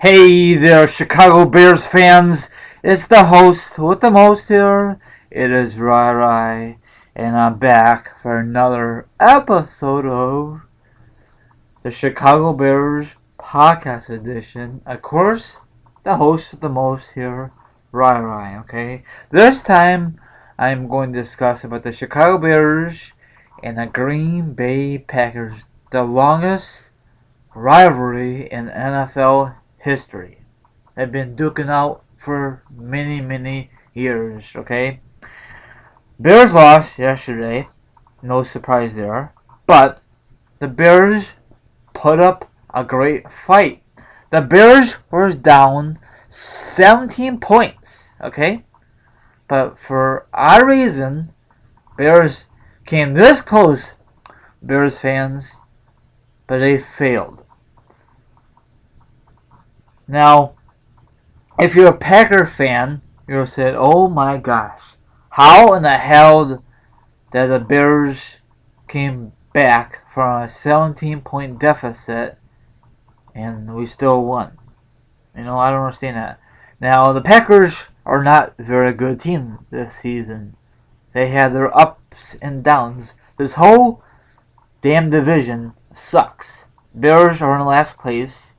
Hey there, Chicago Bears fans. It's the host with the most here. It is Rai, and I'm back for another episode of the Chicago Bears podcast edition. Of course, the host with the most here, Rai. Okay, this time I'm going to discuss about the Chicago Bears and the Green Bay Packers, the longest rivalry in NFL history. They've been duking out for many years, okay? Bears lost yesterday. No surprise there. But the Bears put up a great fight. The Bears were down 17 points, okay? But for a reason, Bears came this close, Bears fans, but they failed. Now, if you're a Packer fan, you'll say, oh my gosh, how in the hell did the Bears came back from a 17-point deficit and we still won? I don't understand that. Now, the Packers are not a very good team this season. They had their ups and downs. This whole damn division sucks. Bears are in last place.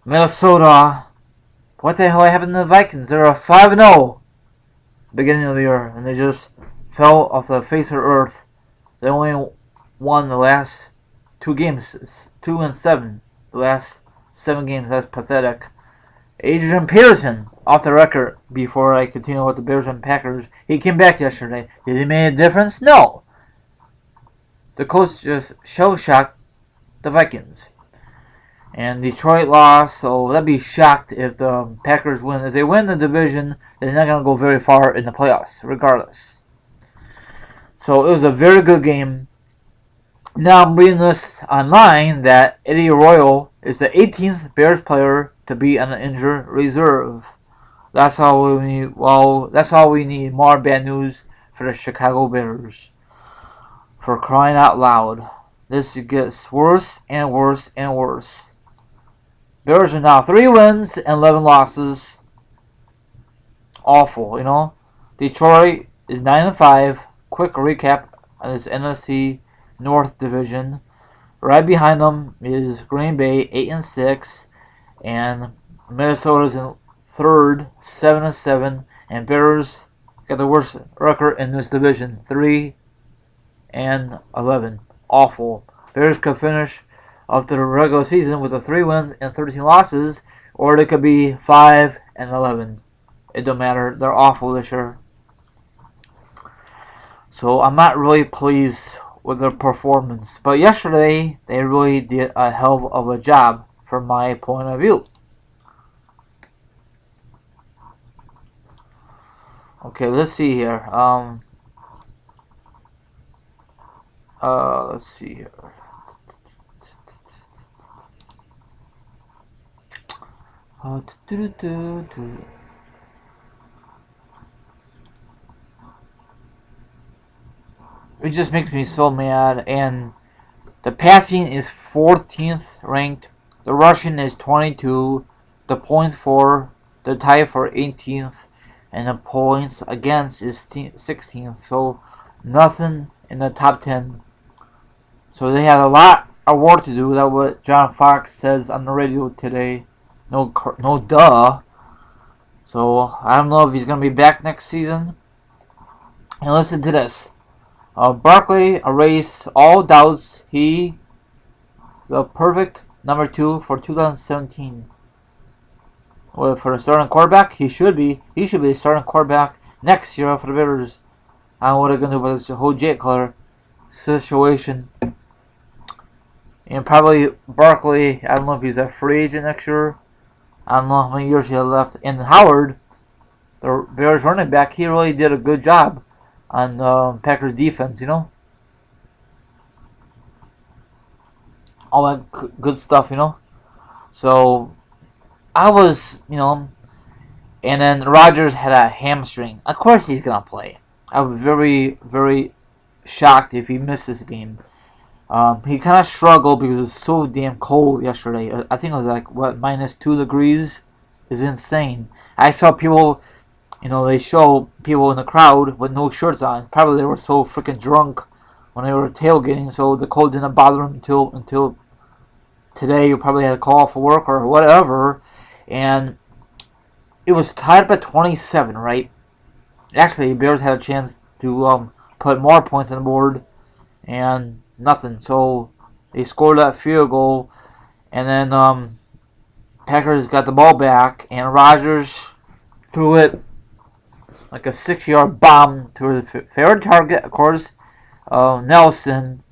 Minnesota, what the hell happened to the Vikings? They were 5-0 beginning of the year, and they just fell off the face of earth. They only won the last 2 games, 2-7. The last 7 games. That's pathetic. Adrian Peterson, off the record, before I continue with the Bears and Packers, he came back yesterday. Did he make a difference? No. The coach just shell-shocked the Vikings. And Detroit lost, so I'd be shocked if the Packers win. If they win the division, they're not going to go very far in the playoffs, regardless. So it was a very good game. Now I'm reading this online that Eddie Royal is the 18th Bears player to be on the injured reserve. That's all we need. Well, that's all we need. More bad news for the Chicago Bears. For crying out loud, this gets worse and worse and worse. Bears are now 3 wins and 11 losses. Awful, Detroit is 9-5. Quick recap on this NFC North division. Right behind them is Green Bay, 8-6, and Minnesota's in third, 7-7, and Bears got the worst record in this division, 3-11. Awful. Bears could finish after the regular season with the 3 wins and 13 losses, or they could be 5-11. It don't matter. They're awful this year. So I'm not really pleased with their performance. But yesterday, they really did a hell of a job from my point of view. Okay, let's see here. Let's see here. It just makes me so mad. And the passing is 14th ranked. The rushing is 22. The points for the tie for 18th, and the points against is 16th. So nothing in the top 10. So they have a lot of work to do. That's what John Fox says on the radio today. No duh. So I don't know if he's gonna be back next season. And listen to this. Barkley erased all doubts. He the perfect number 2 for 2017. Well, for the starting quarterback, he should be. He should be the starting quarterback next year for the Bears. I don't know what they're gonna do with this whole Jake Color situation. And probably Barkley. I don't know if he's a free agent next year. I don't know how many years he had left. And Howard, the Bears running back, he really did a good job on Packers defense, all that good stuff, So I was, and then Rodgers had a hamstring. Of course he's gonna play. I was very shocked if he missed this game. He kind of struggled because it was so damn cold yesterday. I think it was like, what, -2 degrees? Is insane. I saw people, they show people in the crowd with no shirts on. Probably they were so freaking drunk when they were tailgating, so the cold didn't bother them until today. You probably had to call for work or whatever. And it was tied up at 27, right? Actually, Bears had a chance to put more points on the board, and nothing. So they scored that field goal, and then Packers got the ball back, and Rodgers threw it like a 6-yard bomb to his favorite target, of course, Nelson,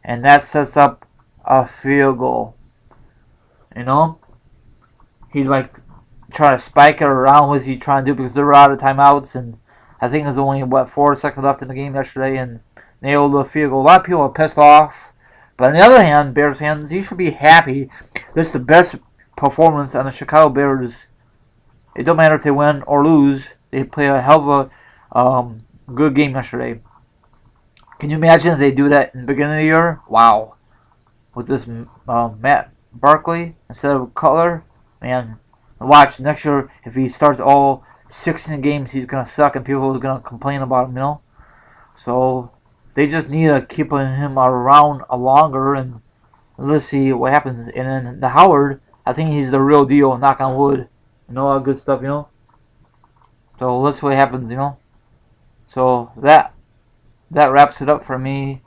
and that sets up a field goal. He'd like try to spike it around. What's he trying to do? Because they're out of timeouts, and I think there's only 4 seconds left in the game yesterday, and nailed the field goal. A lot of people are pissed off, but on the other hand, Bears fans, you should be happy. This is the best performance on the Chicago Bears. It don't matter if they win or lose. They play a hell of a good game yesterday. Can you imagine if they do that in the beginning of the year? Wow. With this Matt Barkley instead of Cutler, man. Watch next year if he starts all 16 games, he's gonna suck and people are gonna complain about him. So they just need to keep him around longer, and let's see what happens. And then the Howard, I think he's the real deal. Knock on wood, all good stuff. So let's see what happens. So that wraps it up for me.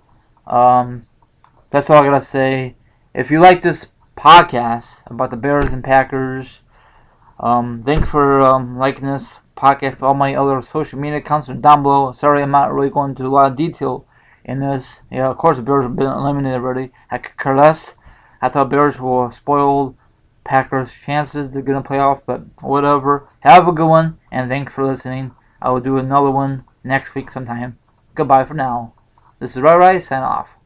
That's all I gotta say. If you like this podcast about the Bears and Packers, thanks for liking this podcast. All my other social media accounts are down below. Sorry, I'm not really going into a lot of detail in this. Yeah, of course the Bears have been eliminated already. I could care less. I thought Bears will spoil Packers' chances to get in the playoff, but whatever. Have a good one, and thanks for listening. I will do another one next week sometime. Goodbye for now. This is Rai, sign off.